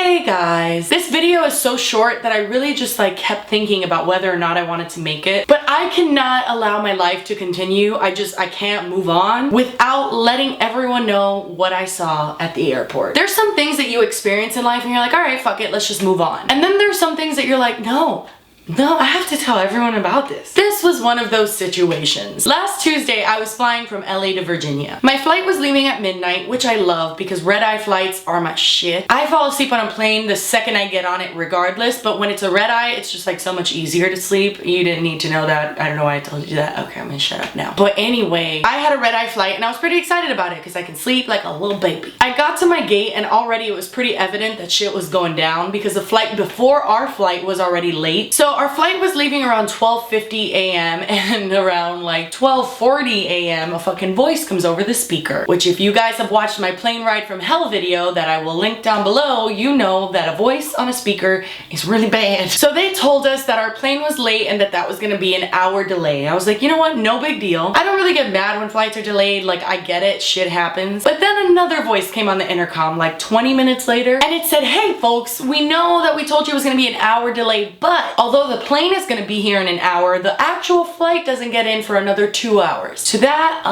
Hey guys, this video is so short that I really just kept thinking about whether or not I wanted to make it, but I cannot allow my life to continue. I can't move on without letting everyone know what I saw at the airport. There's some things that you experience in life and you're like, all right, fuck it, let's just move on. And then there's some things that you're like, no, I have to tell everyone about this. This was one of those situations. Last Tuesday, I was flying from LA to Virginia. My flight was leaving at midnight, which I love because red-eye flights are my shit. I fall asleep on a plane the second I get on it regardless, but when it's a red-eye, it's just so much easier to sleep. You didn't need to know that. I don't know why I told you that. Okay, I'm gonna shut up now. But anyway, I had a red-eye flight and I was pretty excited about it because I can sleep like a little baby. I got to my gate and already it was pretty evident that shit was going down because the flight before our flight was already late. So our flight was leaving around 12:50 a.m. and around 12:40 a.m. a fucking voice comes over the speaker, which if you guys have watched my plane ride from hell video that I will link down below, you know that a voice on a speaker is really bad. So they told us that our plane was late and that was gonna be an hour delay. I was like, you know what, no big deal. I don't really get mad when flights are delayed, I get it, shit happens. But then another voice came on the intercom 20 minutes later and it said, hey folks, we know that we told you it was gonna be an hour delay, but although the plane is gonna be here in an hour, the actual flight doesn't get in for another 2 hours. To that,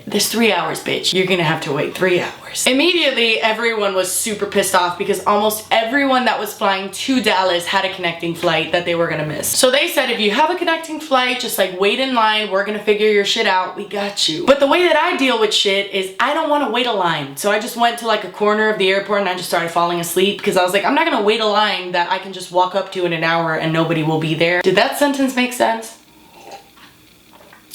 there's 3 hours, bitch. You're gonna have to wait 3 hours. Immediately, everyone was super pissed off because almost everyone that was flying to Dallas had a connecting flight that they were gonna miss. So they said, if you have a connecting flight, just wait in line, we're gonna figure your shit out, we got you. But the way that I deal with shit is I don't wanna wait a line. So I just went to a corner of the airport and I just started falling asleep because I was like, I'm not gonna wait a line that I can just walk up to in an hour and nobody will be there. Did that sentence make sense?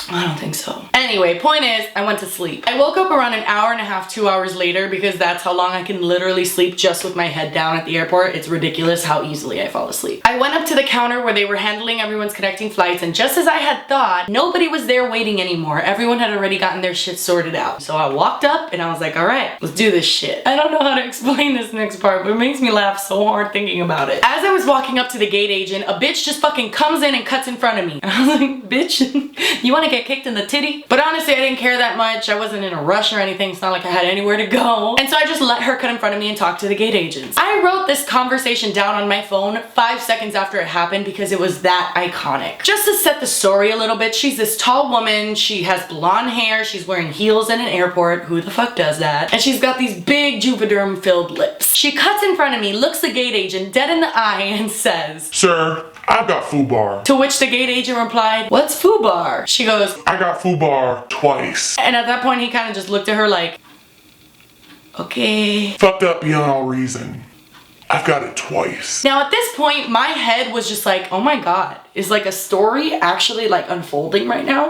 I don't think so. Anyway, point is, I went to sleep. I woke up around an hour and a half, 2 hours later because that's how long I can literally sleep just with my head down at the airport. It's ridiculous how easily I fall asleep. I went up to the counter where they were handling everyone's connecting flights and just as I had thought, nobody was there waiting anymore. Everyone had already gotten their shit sorted out. So I walked up and I was like, all right, let's do this shit. I don't know how to explain this next part, but it makes me laugh so hard thinking about it. As I was walking up to the gate agent, a bitch just fucking comes in and cuts in front of me. And I was like, bitch, you wanna get kicked in the titty? But honestly, I didn't care that much. I wasn't in a rush or anything. It's not like I had anywhere to go. And so I just let her cut in front of me and talk to the gate agents. I wrote this conversation down on my phone 5 seconds after it happened because it was that iconic. Just to set the story a little bit, she's this tall woman. She has blonde hair. She's wearing heels in an airport. Who the fuck does that? And she's got these big Juvederm filled lips. She cuts in front of me, looks the gate agent dead in the eye and says, "Sir, I've got FUBAR." To which the gate agent replied, "What's FUBAR?" She goes, "I got FUBAR twice." And at that point, he kind of just looked at her like, okay. "Fucked up beyond all reason. I've got it twice." Now at this point, my head was just like, oh my God, is a story actually unfolding right now?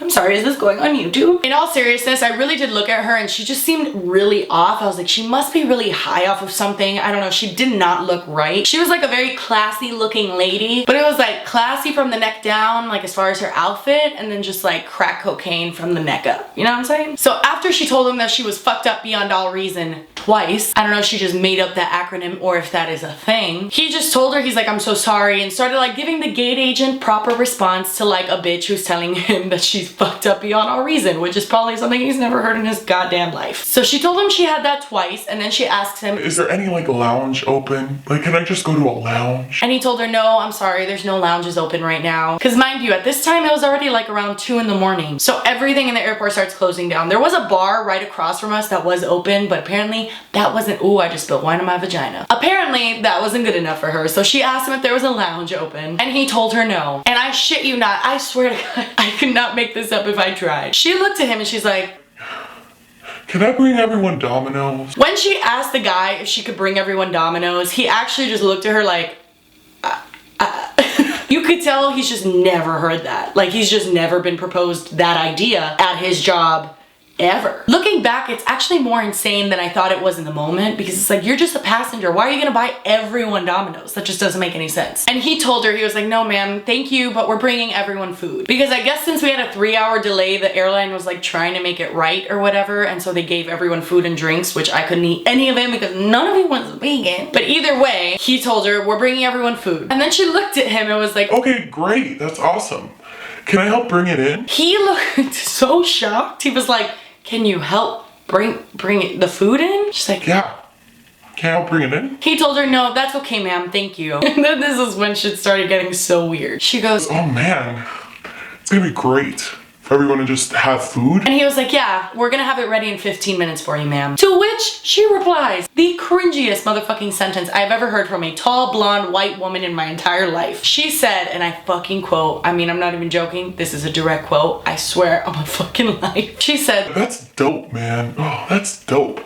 I'm sorry, is this going on YouTube? In all seriousness, I really did look at her and she just seemed really off. I was like, she must be really high off of something. I don't know, she did not look right. She was a very classy looking lady, but it was classy from the neck down, as far as her outfit, and then just crack cocaine from the neck up. You know what I'm saying? So after she told him that she was fucked up beyond all reason twice, I don't know if she just made up that acronym or if that is a thing, he just told her, he's like, "I'm so sorry," and started giving the gate agent proper response to a bitch who's telling him that she's fucked up beyond all reason, which is probably something he's never heard in his goddamn life. So she told him she had that twice, and then she asked him, "Is there any lounge open? Can I just go to a lounge?" And he told her, "No, I'm sorry, there's no lounges open right now." Because mind you, at this time it was already around 2 in the morning. So everything in the airport starts closing down. There was a bar right across from us that was open, but apparently that wasn't, ooh, I just spilled wine on my vagina. Apparently that wasn't good enough for her. So she asked him if there was a lounge open, and he told her no. And I shit you not, I swear to God, I could not make this up if I tried. She looked at him and she's like, "Can I bring everyone Domino's?" When she asked the guy if she could bring everyone Domino's, he actually just looked at her like, You could tell he's just never heard that. He's just never been proposed that idea at his job ever. Looking back, it's actually more insane than I thought it was in the moment because it's you're just a passenger. Why are you gonna buy everyone Domino's? That just doesn't make any sense. And he told her, he was like, "No ma'am, thank you, but we're bringing everyone food." Because I guess since we had a 3-hour delay, the airline was trying to make it right or whatever, and so they gave everyone food and drinks, which I couldn't eat any of it because none of it was vegan. But either way, he told her, "We're bringing everyone food." And then she looked at him and was like, "Okay, great, that's awesome. Can I help bring it in?" He looked so shocked. He was like, "Can you help bring the food in?" She's like, "Yeah, Can't I bring it in? He told her, no, that's okay, ma'am, thank you. And then this is when shit started getting so weird. She goes, oh man, it's gonna be great for everyone to just have food. and he was like, yeah, we're gonna have it ready in 15 minutes for you, ma'am. To which she replies, the cringiest motherfucking sentence I've ever heard from a tall, blonde, white woman in my entire life. She said, and I fucking quote, I mean, I'm not even joking, this is a direct quote, I swear on my fucking life. She said, that's dope, man. Oh, that's dope.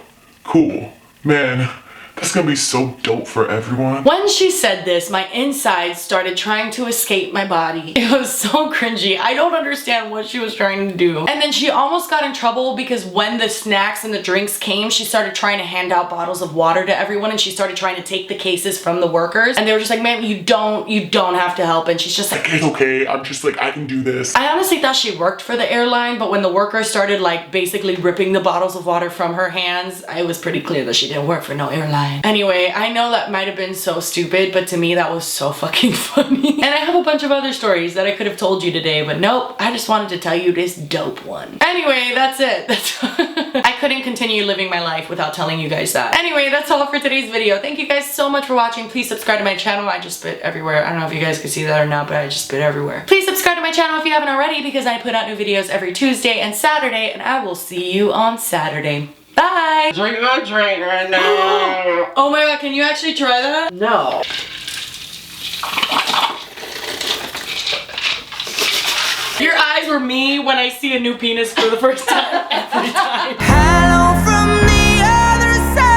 Cool. Man, that's gonna be so dope for everyone. when she said this, my insides started trying to escape my body. It was so cringy. I don't understand what she was trying to do. And then she almost got in trouble because when the snacks and the drinks came, she started trying to hand out bottles of water to everyone, and she started trying to take the cases from the workers. And they were just like, ma'am, you don't have to help. And she's just like, It's okay. I'm just like, I can do this. I honestly thought she worked for the airline, but when the workers started like basically ripping the bottles of water from her hands, it was pretty clear that she didn't work for no airline. Anyway, I know that might have been so stupid, but to me that was so fucking funny. And I have a bunch of other stories that I could have told you today, but nope, I just wanted to tell you this dope one. Anyway, that's it. I couldn't continue living my life without telling you guys that. Anyway, that's all for today's video. Thank you guys so much for watching. Please subscribe to my channel. I just spit everywhere. I don't know if you guys can see that or not, but I just spit everywhere. Please subscribe to my channel if you haven't already, because I put out new videos every Tuesday and Saturday, and I will see you on Saturday. Bye! Drink a drink right now. Oh my god, can you actually try that? No. Your eyes were me when I see a new penis for the first time every time.